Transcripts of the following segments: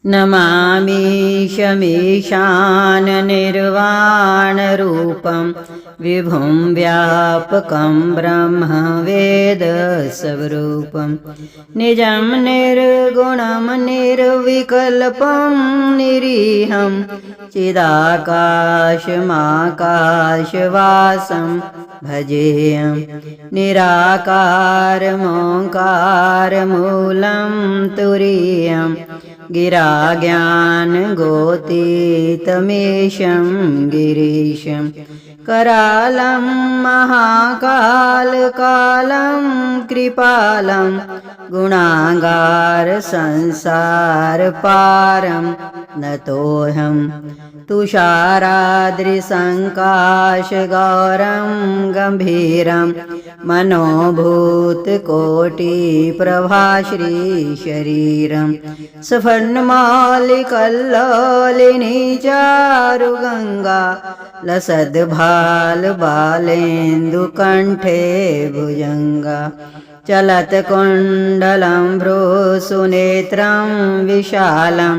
नमामीशमीशाननिर्वाणरूपं विभुं व्यापकं ब्रह्मवेदस्वरूपं निजं निर्गुणं निर्विकल्पं निरीहं चिदाकाशमाकाशवासं भजेयं निराकारमोङ्कारमूलं तुरीयं गिराज्ञानगोतीतमीशं गिरीशं करालं महाकालकालं कृपालं गुणागारसंसारपारं नतोऽहं तुषाराद्रिसङ्काशगौरं गम्भीरं मनोभूतकोटिप्रभाश्रीशरीरं स्फर्णमालिकल्लोलिनी चारुगङ्गा लसद्भालबालेन्दुकण्ठे भुजङ्गा चलत्कुण्डलं भ्रूसुनेत्रं विशालं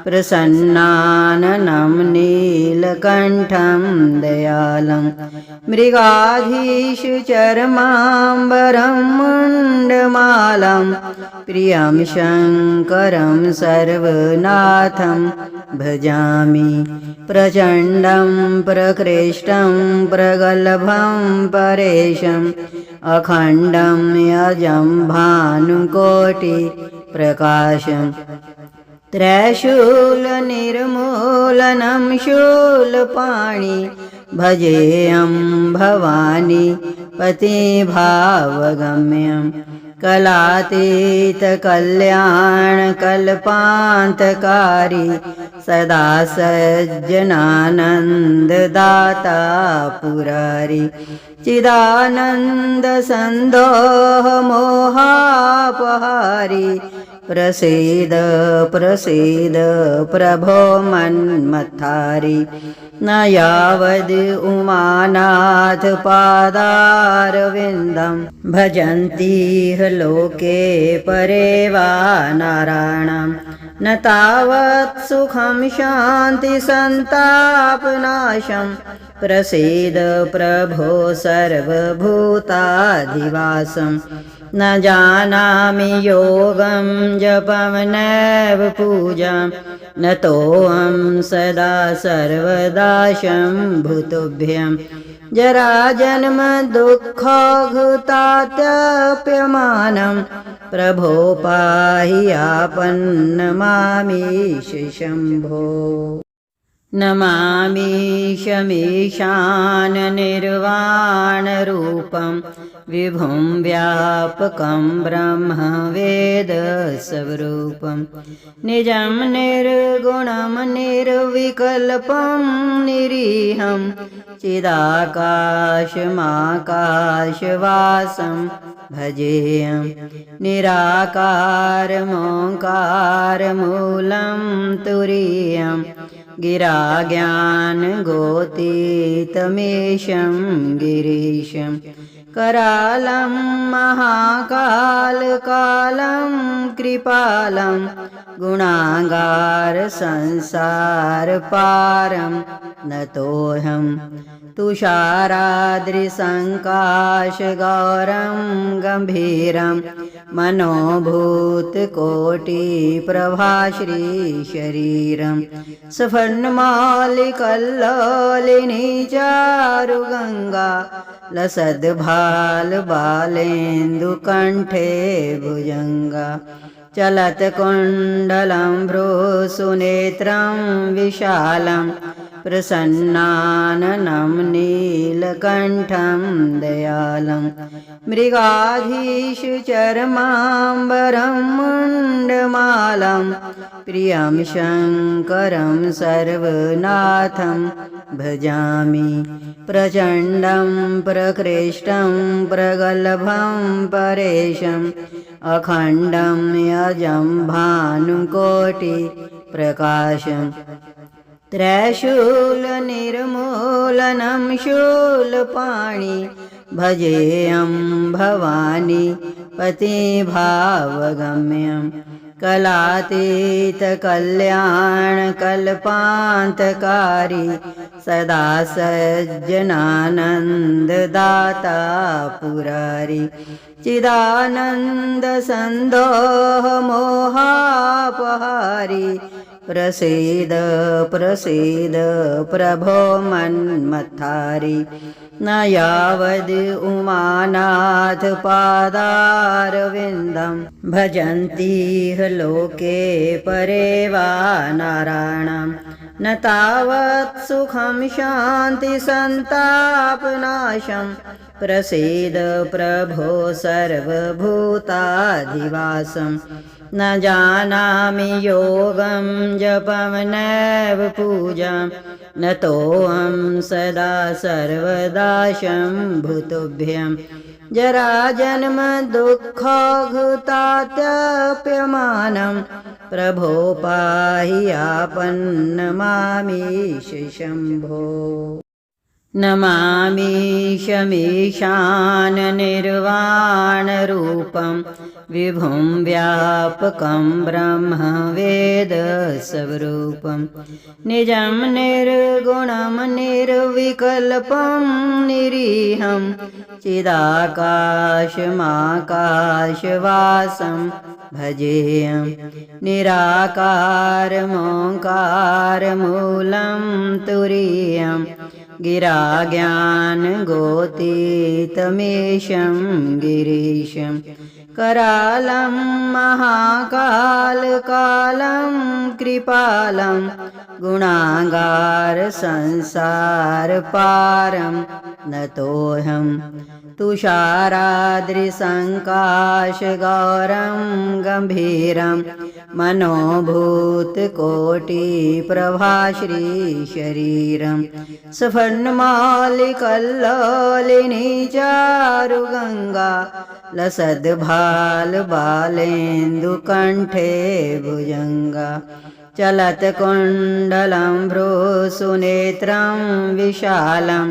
प्रसन्नाननं नीलकण्ठं दयालं मृगाधीशचर्माम्बरं मुण्डमालं प्रियं शङ्करं सर्वनाथं भजामि प्रचण्डं प्रकृष्टं प्रगल्भं परेशम् अखण्डं यजं भानुकोटिप्रकाशम् त्रैशूलनिर्मूलनं शूलपाणि भजेयं भवानी पतिभावगम्यं कलातीतकल्याणकल्पान्तकारी सदा सज्जनानन्ददाता पुरारी चिदानन्दसन्दोहमोहापहारी प्रसीद प्रसीद प्रभो मन्मथारी न यावद् उमानाथ पादारविन्दं भजन्तीह लोके परे वा नारायणं न तावत् सुखं शान्ति सन्तापनाशं प्रसीद प्रभो सर्वभूताधिवासं न जानामि योगं जपं नैव पूजां नतोऽहं सदा सर्वदा शम्भुतुभ्यं जराजन्म दुःखघृतात्यप्यमानं प्रभो पाहि आपन्नमामीश शम्भो नमामीशमीशाननिर्वाणरूपं विभुं व्यापकं ब्रह्मवेदस्वरूपं निजं निर्गुणं निर्विकल्पं निरीहं चिदाकाशमाकाशवासं भजेयं निराकारमोङ्कारमूलं तुरीयं गिराज्ञानगोतीतमीशं गिरीशं करालं महाकालकालं कृपालं गुणागारसंसारपारं नतोऽहं तुषाराद्रिसङ्काशगौरं गम्भीरं मनोभूतकोटिप्रभाश्रीशरीरं स्फर्णमालिकल्लोलिनी चारुगङ्गा लसद्भालबालेन्दुकण्ठे भुजङ्गा चलत्कुण्डलं भ्रूसुनेत्रं विशालं प्रसन्नाननं नीलकण्ठं दयालं मृगाधीशचर्माम्बरं मुण्डमालं प्रियं शङ्करं सर्वनाथं भजामि प्रचण्डं प्रकृष्टं प्रगल्भं परेशम् अखण्डं यजं भानुकोटिप्रकाशम् त्रैशूलनिर्मूलनं शूलपाणि भजेयं भवानी पतिभावगम्यं कलातीतकल्याणकल्पान्तकारी सदा सज्जनानन्ददाता पुरारी चिदानन्दसन्दोहमोहापहारी प्रसीद प्रसीद प्रभो मन्मथारी न यावद् उमानाथ पादारविन्दं भजन्तीह लोके परे वा नारायणं न तावत् सुखं शान्ति सन्तापनाशं प्रसीद प्रभो सर्वभूताधिवासं न जानामि योगं जपं नैव पूजां न तोऽहं सदा सर्वदा शम्भुतुभ्यं जराजन्म दुःखघृतात्यप्यमानं प्रभो पाहि आपन्नमामीश शम्भो नमामीशमीशाननिर्वाणरूपं विभुं व्यापकं ब्रह्मवेदस्वरूपं निजं निर्गुणं निर्विकल्पं निरीहं चिदाकाशमाकाशवासं भजेयं निराकारमोङ्कारमूलं तुरीयं गिराज्ञानगोतीतमीशं गिरीशं करालं महाकालकालं कृपालं गुणागारसंसारपारं नतोऽहं तुषाराद्रिसङ्काशगौरं गम्भीरं मनोभूतकोटिप्रभाश्रीशरीरं स्फर्णमालिकल्लोलिनी चारुगङ्गा लसद्भालबालेन्दुकण्ठे भुजङ्गा चलत्कुण्डलं भ्रूसुनेत्रं विशालं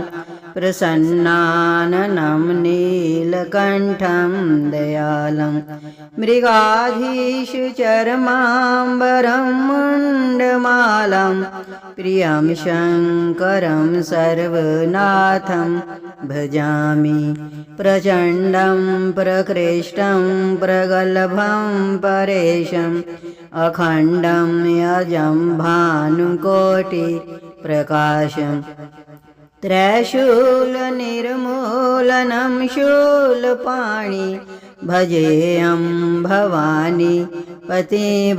प्रसन्नाननं नीलकण्ठं दयालं मृगाधीशचर्माम्बरं मुण्डमालं प्रियं शङ्करं सर्वनाथं भजामि प्रचण्डं प्रकृष्टं प्रगल्भं परेशम् अखण्डं यजं भानुकोटिप्रकाशम् त्रैशूलनिर्मूलनं शूलपाणि भजेयं भवानी पतिभावगम्यं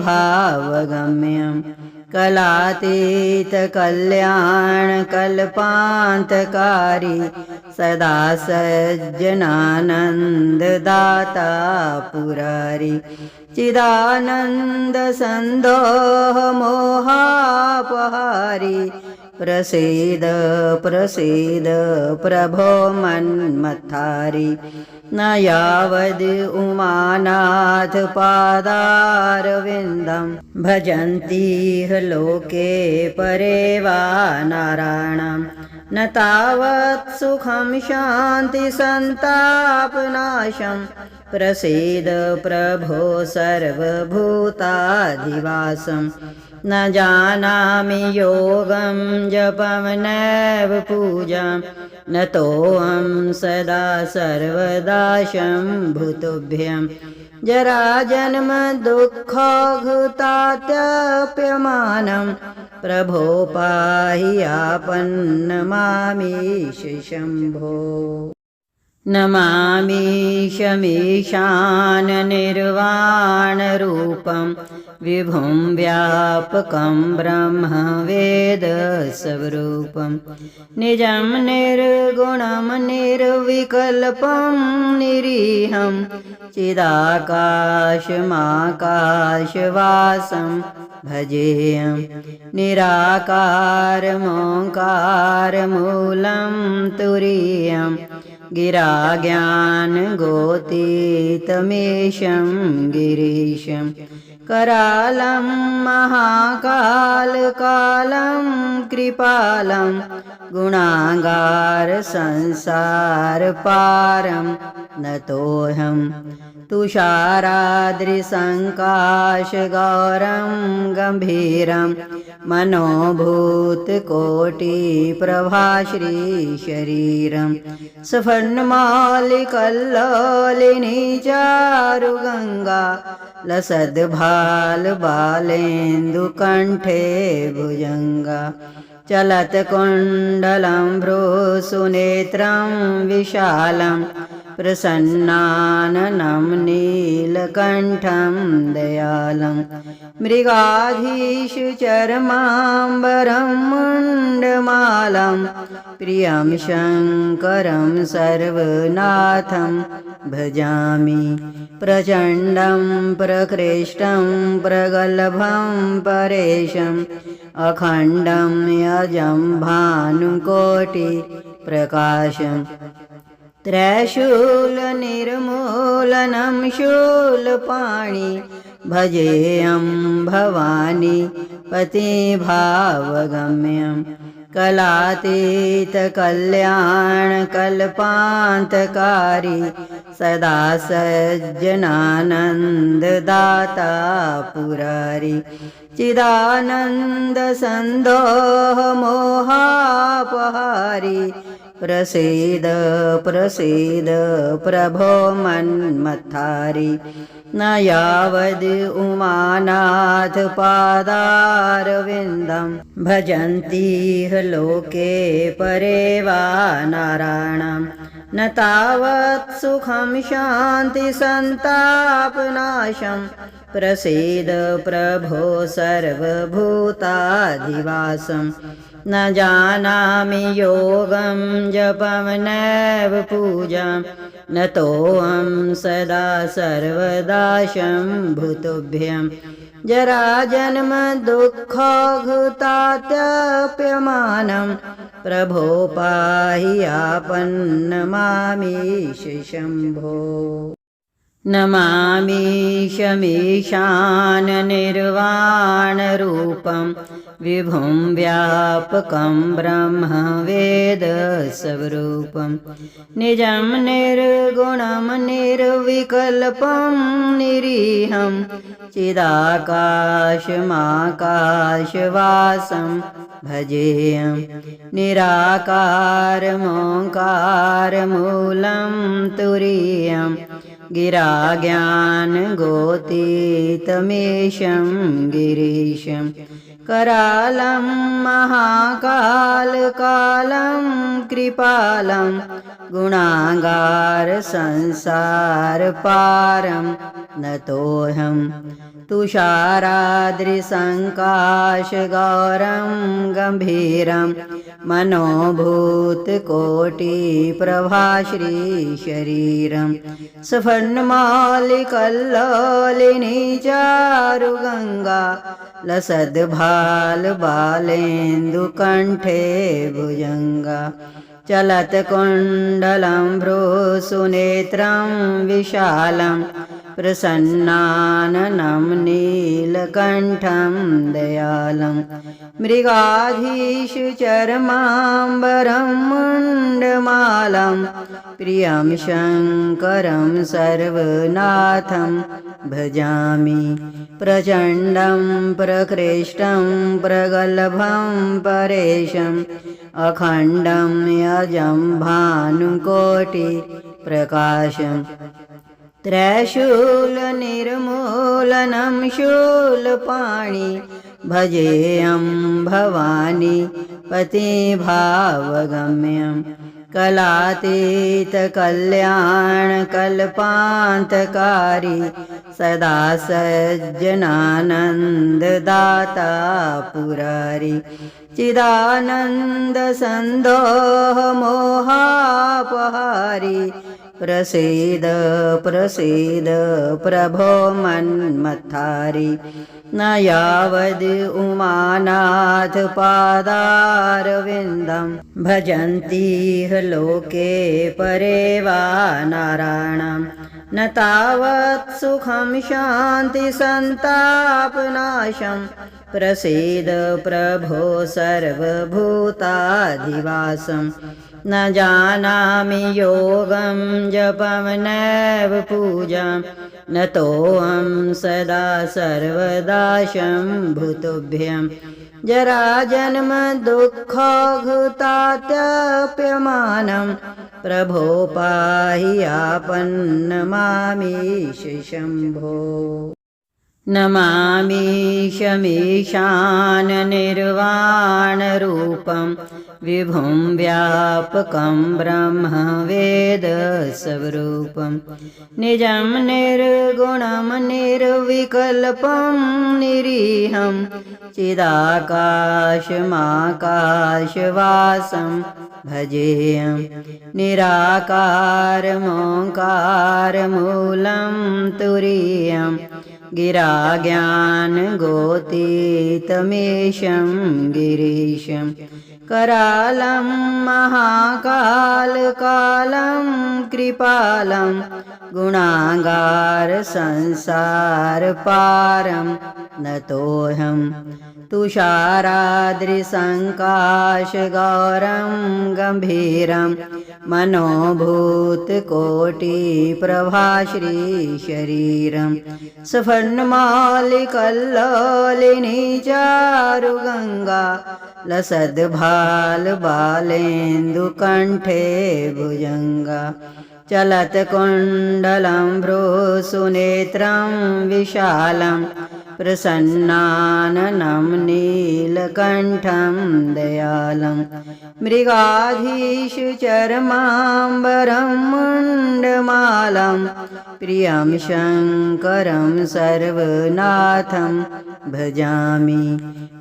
कलातीतकल्याणकल्पान्तकारी सदा सज्जनानन्ददाता पुरारी चिदानन्दसन्दोहमोहापहारी प्रसीद प्रसीद प्रभो मन्मथारी न यावद् उमानाथ पादारविन्दं भजन्तीह लोके परे वा नारायणं न तावत् सुखं शान्ति सन्तापनाशं प्रसीद प्रभो सर्वभूताधिवासं न जानामि योगं जपं नैव पूजां न तोऽहं सदा सर्वदा शम्भुतुभ्यं जराजन्म दुःखघृतात्यप्यमानं प्रभो पाहि आपन्नमामीश शम्भो नमामीशमीशाननिर्वाणरूपं विभुं व्यापकं ब्रह्मवेदस्वरूपं निजं निर्गुणं निर्विकल्पं निरीहं चिदाकाशमाकाशवासं भजेयं निराकारमोङ्कारमूलं तुरीयं गिराज्ञानगोतीतमीशं गिरीशं करालं महाकालकालं कृपालं गुणागारसंसारपारं नतोऽहं तुषाराद्रिसङ्काशगौरं गम्भीरं मनोभूतकोटिप्रभाश्रीशरीरं सफर्णमालिकल्लोलिनी चारुगङ्गा लसद्भालबालेन्दुकण्ठे भुजङ्गा चलत्कुण्डलं भ्रूसुनेत्रं विशालं प्रसन्नाननं नीलकण्ठं दयालं मृगाधीशचर्माम्बरं मुण्डमालं प्रियं शङ्करं सर्वनाथं भजामि प्रचण्डं प्रकृष्टं प्रगल्भं परेशम् अखण्डं यजं भानुकोटिप्रकाशम् त्रैशूलनिर्मूलनं शूलपाणि भजेयं भवानी पतिभावगम्यं कलातीतकल्याणकल्पान्तकारी सदा सज्जनानन्ददाता पुरारी चिदानन्दसन्दोहमोहापहारी प्रसीद प्रसीद प्रभो मन्मथारी न यावद् उमानाथ पादारविन्दं भजन्तीह लोके परे वा नारायणं न तावत् सुखं शान्ति सन्तापनाशं प्रसीद प्रभो सर्वभूताधिवासं न जानामि योगं जपं नैव पूजां न तोऽहं सदा सर्वदा शम्भुतुभ्यं जराजन्म दुःखघुतात्यप्यमानं प्रभो पाहि आपन्नमामीश शम्भो नमामीशमीशाननिर्वाणरूपं विभुं व्यापकं ब्रह्म वेदस्वरूपं निजं निर्गुणं निर्विकल्पं निरीहं चिदाकाशमाकाशवासं भजेयं निराकारमोङ्कारमूलं तुरीयं गिराज्ञानगोतीतमीशं गिरीशं करालं महाकालकालं कृपालं गुणागारसंसारपारं नतोऽहं तुषाराद्रिसङ्काशगौरं गम्भीरं मनोभूतकोटिप्रभाश्रीशरीरं सफर्णमालिकल्लोलिनी चारुगङ्गा लसद्भालबालेन्दुकण्ठे भुजङ्गा चलत्कुण्डलं भ्रूसुनेत्रं विशालं प्रसन्नाननं नीलकण्ठं दयालं मृगाधीशचर्माम्बरं मुण्डमालं प्रियं शङ्करं सर्वनाथं भजामि प्रचण्डं प्रकृष्टं प्रगल्भं परेशम् अखण्डं यजं भानुकोटिप्रकाशम् त्रैशूलनिर्मूलनं शूलपाणि भजेयं भवानी पतिभावगम्यं कलातीतकल्याणकल्पान्तकारी सदा सज्जनानन्ददाता पुरारी चिदानन्दसन्दोहमोहापहारी प्रसीद प्रसीद प्रभो मन्मथारी न यावद् उमानाथ पादारविन्दं भजन्तीह लोके परे वा नारायणं न तावत् सुखं शान्ति सन्तापनाशं प्रसीद प्रभो सर्वभूताधिवासं न जानामि योगं जपं नैव पूजां न तोऽहं सदा सर्वदा शम्भुतुभ्यं जराजन्म दुःखघृतात्यप्यमानं प्रभो पाहि आपन्नमामीश शम्भो नमामीशमीशाननिर्वाणरूपं विभुं व्यापकं ब्रह्म वेदस्वरूपं निजं निर्गुणं निर्विकल्पं निरीहं चिदाकाशमाकाशवासं भजेयं निराकारमोङ्कारमूलं तुरीयं गिराज्ञानगोतीतमीशं गिरीशं करालं महाकालकालं कृपालं गुणागारसंसारपारं नतोऽहं तुषाराद्रिसङ्काशगौरं गम्भीरं मनोभूतकोटिप्रभाश्रीशरीरं सफर्णमालिकल्लोलिनी चारुगङ्गा लसद्भालबालेन्दुकण्ठे भुजङ्गा चलत्कुण्डलं भ्रूसुनेत्रं विशालं प्रसन्नाननं नीलकण्ठं दयालं मृगाधीशचर्माम्बरं मुण्डमालं प्रियं शङ्करं सर्वनाथं भजामि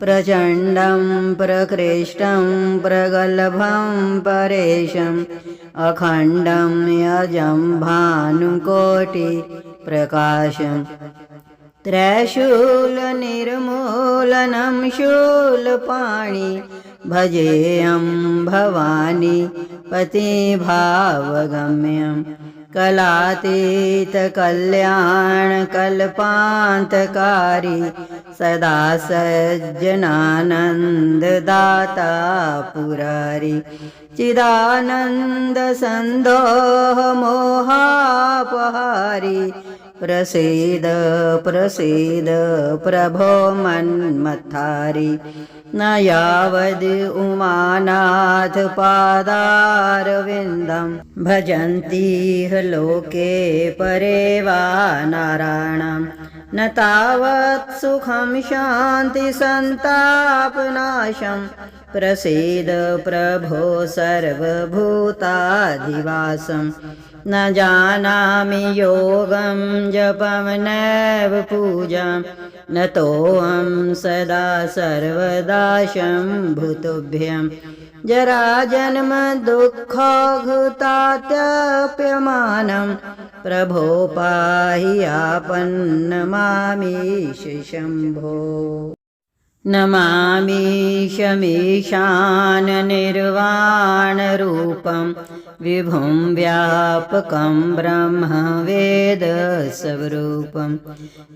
प्रचण्डं प्रकृष्टं प्रगल्भं परेशम् अखण्डं यजं भानुकोटिप्रकाशं त्रैशूलनिर्मूलनं शूलपाणि भजेयं भवानी पतिभावगम्यं कलातीतकल्याणकल्पान्तकारी सदा सज्जनानन्ददाता पुरारी चिदानन्दसन्दोहमोहापहारी प्रसीद प्रसीद प्रभो मन्मथारी न यावद् उमानाथ पादारविन्दं भजन्तीह लोके परे वा नारायणं न तावत् सुखं शान्तिसन्तापनाशं प्रसीद प्रभो सर्वभूताधिवासं न जानामि योगं जपं नैव पूजां न तोऽहं सदा सर्वदा शम्भुतुभ्यं जराजन्म दुःखघृतात्यप्यमानं प्रभो पाहि आपन्नमामीश शम्भो नमामीशमीशाननिर्वाणरूपं विभुं व्यापकं ब्रह्म वेदस्वरूपं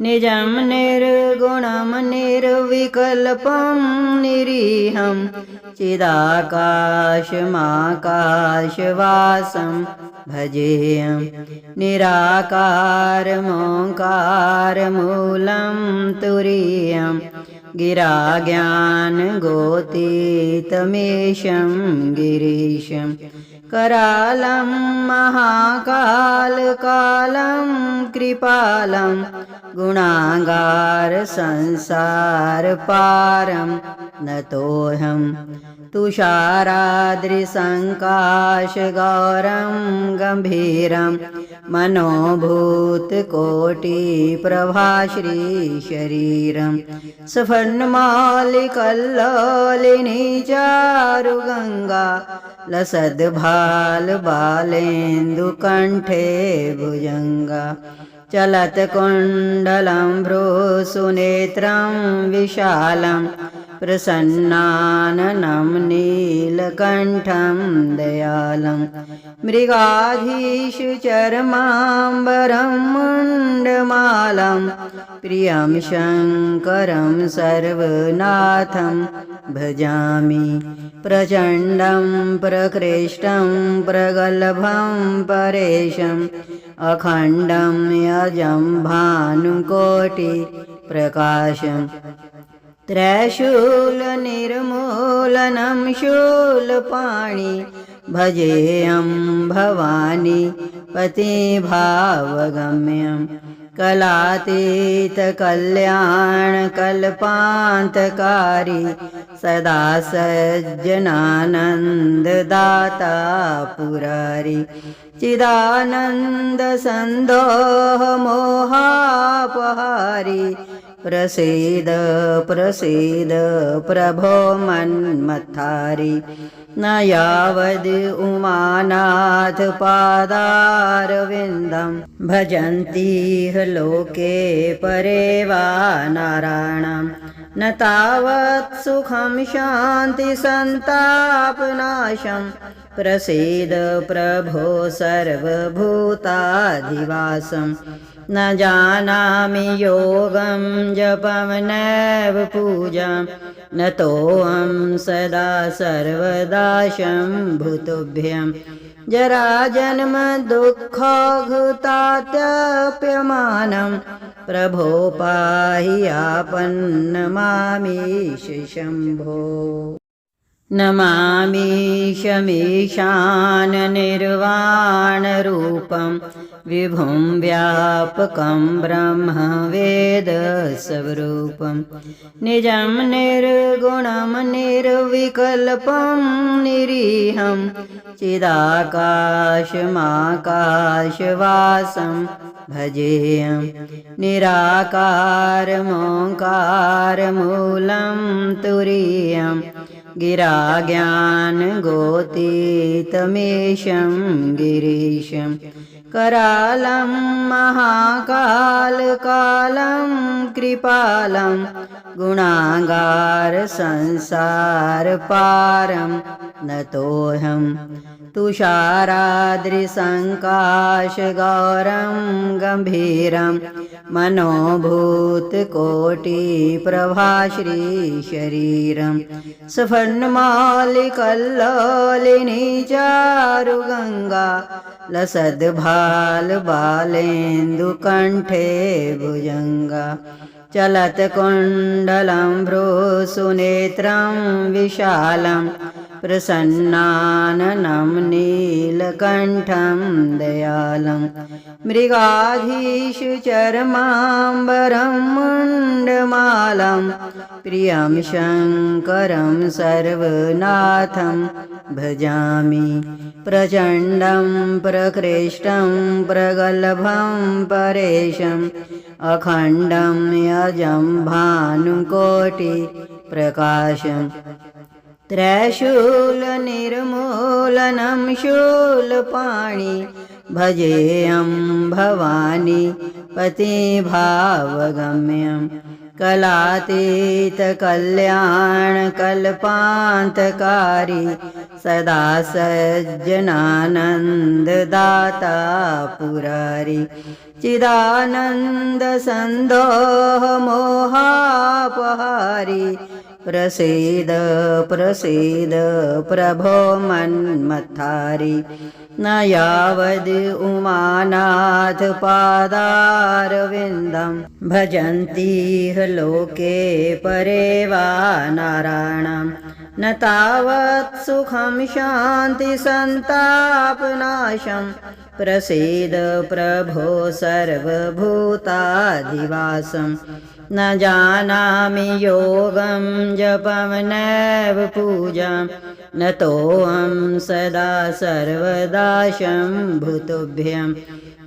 निजं निर्गुणं निर्विकल्पं निरीहं चिदाकाशमाकाशवासं भजेयं निराकारमोङ्कारमूलं तुरीयं गिराज्ञानगोतीतमीशं गिरीशं करालं महाकालकालं कृपालं गुणागारसंसारपारं नतोऽहं तुषाराद्रिसङ्काशगौरं गम्भीरं मनोभूतकोटिप्रभाश्रीशरीरं सफर्णमालिकल्लोलिनी चारुगङ्गा लसद्भालबालेन्दुकण्ठे भुजङ्गा चलत्कुण्डलं भ्रूसुनेत्रं विशालं प्रसन्नाननं नीलकण्ठं दयालं मृगाधीशचर्माम्बरं मुण्डमालं प्रियं शङ्करं सर्वनाथं भजामि प्रचण्डं प्रकृष्टं प्रगल्भं परेशम् अखण्डं यजं भानुकोटिप्रकाशम् त्रैशूलनिर्मूलनं शूलपाणि भजेयं भवानी पतिभावगम्यं कलातीतकल्याणकल्पान्तकारी सदा सज्जनानन्ददाता पुरारी चिदानन्दसन्दोह मोहापहारी प्रसीद प्रसीद प्रभो मन्मथारी न यावद् उमानाथ पादारविन्दं भजन्तीह लोके परे वा नारायणं न तावत् सुखं शान्ति सन्तापनाशं प्रसीद प्रभो सर्वभूताधिवासं न जानामि योगं जपं नैव पूजां न तोऽहं सदा सर्वदा शम्भुतुभ्यं जराजन्म दुःखघृतात्यप्यमानं प्रभो पाहि आपन्नमामीश शम्भो नमामीशमीशाननिर्वाणरूपं विभुं व्यापकं ब्रह्मवेदस्वरूपं निजं निर्गुणं निर्विकल्पं निरीहं चिदाकाशमाकाशवासं भजेयं निराकारमोङ्कारमूलं तुरीयं गिराज्ञानगोतीतमीशं गिरीशं करालं महाकालकालं कृपालं गुणागारसंसारपारं नतोऽहं तुषाराद्रिसङ्काशगौरं गम्भीरं मनोभूतकोटिप्रभाश्रीशरीरं सफन्मालिकल्लोलिनी चारुगङ्गा लसद्भालबालेन्दुकण्ठे भुजङ्गा चलत्कुण्डलं भ्रूसुनेत्रं विशालं प्रसन्नाननं नीलकण्ठं दयालं मृगाधीशचर्माम्बरं मुण्डमालं प्रियं शङ्करं सर्वनाथं भजामि प्रचण्डं प्रकृष्टं प्रगल्भं परेशम् अखण्डं यजं भानुकोटिप्रकाशम् त्रैशूलनिर्मूलनं शूलपाणि भजेयं भवानी पतिभावगम्यं कलातीतकल्याणकल्पान्तकारी सदा सज्जनानन्ददाता पुरारी चिदानन्दसन्दोह मोहापहारी प्रसीद प्रसीद प्रभो मन्मथारी न यावद् उमानाथ पादारविन्दं भजन्तीह लोके परे वा नारायणं न तावत् सुखं शान्ति सन्तापनाशं प्रसीद प्रभो सर्वभूताधिवासं न जानामि योगं जपं नैव पूजां न तोऽहं सदा सर्वदा शम्भुतुभ्यं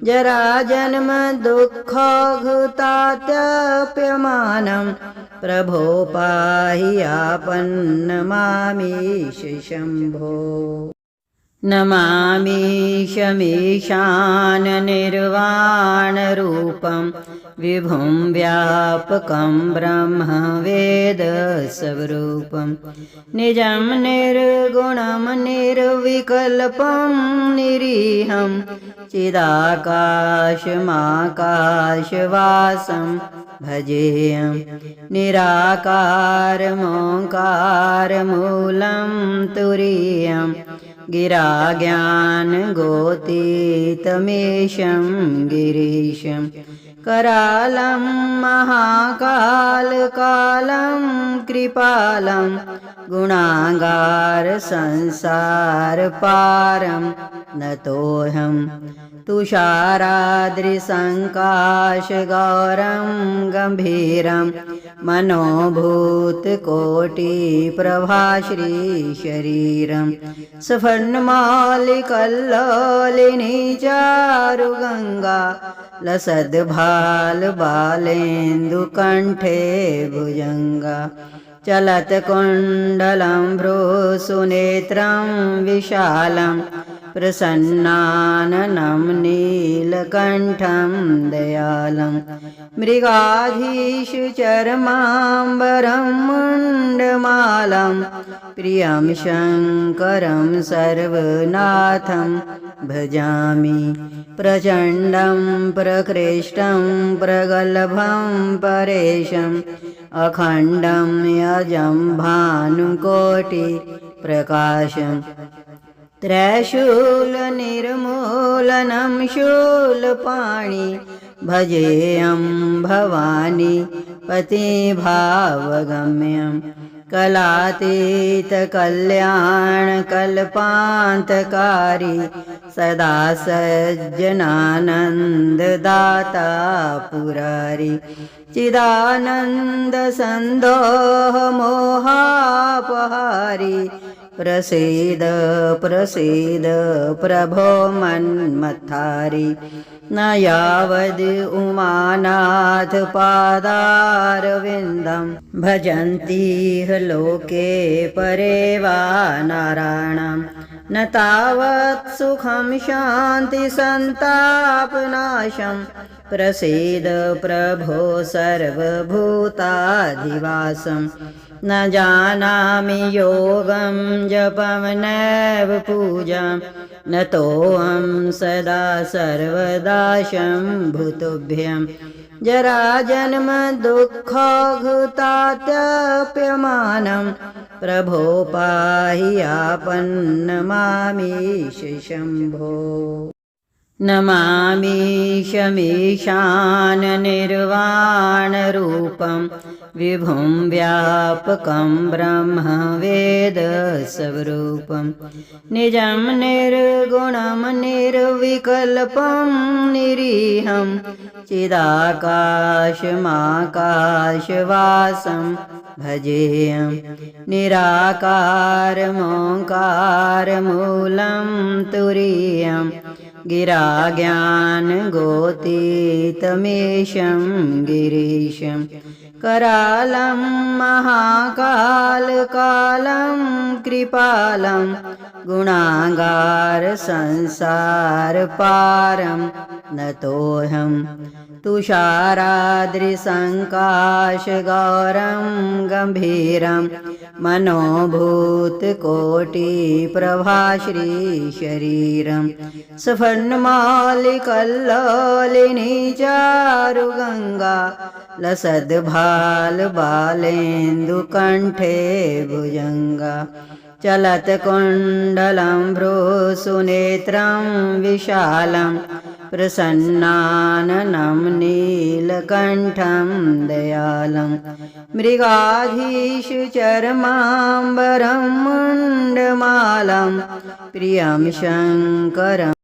जराजन्म दुःखघृतात्यप्यमानं प्रभो पाहि आपन्नमामीश शम्भो नमामीशमीशाननिर्वाणरूपं विभुं व्यापकं ब्रह्मवेदस्वरूपं निजं निर्गुणं निर्विकल्पं निरीहं चिदाकाशमाकाशवासं भजेयं निराकारमोङ्कारमूलं तुरीयं गिराज्ञानगोतीतमीशं गिरीशं करालं महाकालकालं कृपालं गुणागारसंसारपारं नतोऽहं तुषाराद्रिसङ्काशगौरं गम्भीरं मनोभूतकोटिप्रभाश्रीशरीरं सफर्णमालिकल्लोलिनी चारुगङ्गा लसद्भालबालेन्दुकण्ठे भुजङ्गा चलत्कुण्डलं भ्रूसुनेत्रं विशालं प्रसन्नाननं नीलकण्ठं दयालं मृगाधीशचर्माम्बरं मुण्डमालं प्रियं शङ्करं सर्वनाथं भजामि प्रचण्डं प्रकृष्टं प्रगल्भं परेशम् अखण्डं यजं भानुकोटिप्रकाशं त्रैशूलनिर्मूलनं शूलपाणि भजेयं भवानी पतिभावगम्यं कलातीतकल्याणकल्पान्तकारी सदा सज्जनानन्ददाता पुरारी चिदानन्दसन्दोहमोहापहारी प्रसीद प्रसीद प्रभो मन्मथारी न यावद् उमानाथ पादारविन्दं भजन्तीह लोके परे वा नारायणं न तावत् सुखं शान्ति सन्तापनाशं प्रसीद प्रभो सर्वभूताधिवासं न जानामि योगं जपं नैव पूजां नतोऽहं सदा सर्वदा शम्भुतुभ्यं जराजन्म दुःखघृतात्यप्यमानं प्रभो पाहि आपन्नमामीश शम्भो नमामीशमीशाननिर्वाणरूपं विभुं व्यापकं ब्रह्मवेदस्वरूपं निजं निर्गुणं निर्विकल्पं निरीहं चिदाकाशमाकाशवासं भजेयं निराकारमोङ्कारमूलं तुरीयं गिराज्ञानगोतीतमीशं गिरीशं करालं महाकालकालं कृपालं गुणागारसंसारपारं नतोऽहं तुषाराद्रिसङ्काशगौरं गम्भीरं मनोभूतकोटिप्रभाश्रीशरीरं सफर्णमालिकल्लोलिनी चारुगङ्गा लसद्भालबालेन्दुकण्ठे भुजङ्गा चलत्कुण्डलं भ्रूसुनेत्रं विशालं प्रसन्नाननं नीलकण्ठं दयालं मृगाधीशचर्माम्बरं मुण्डमालं प्रियं शङ्करम्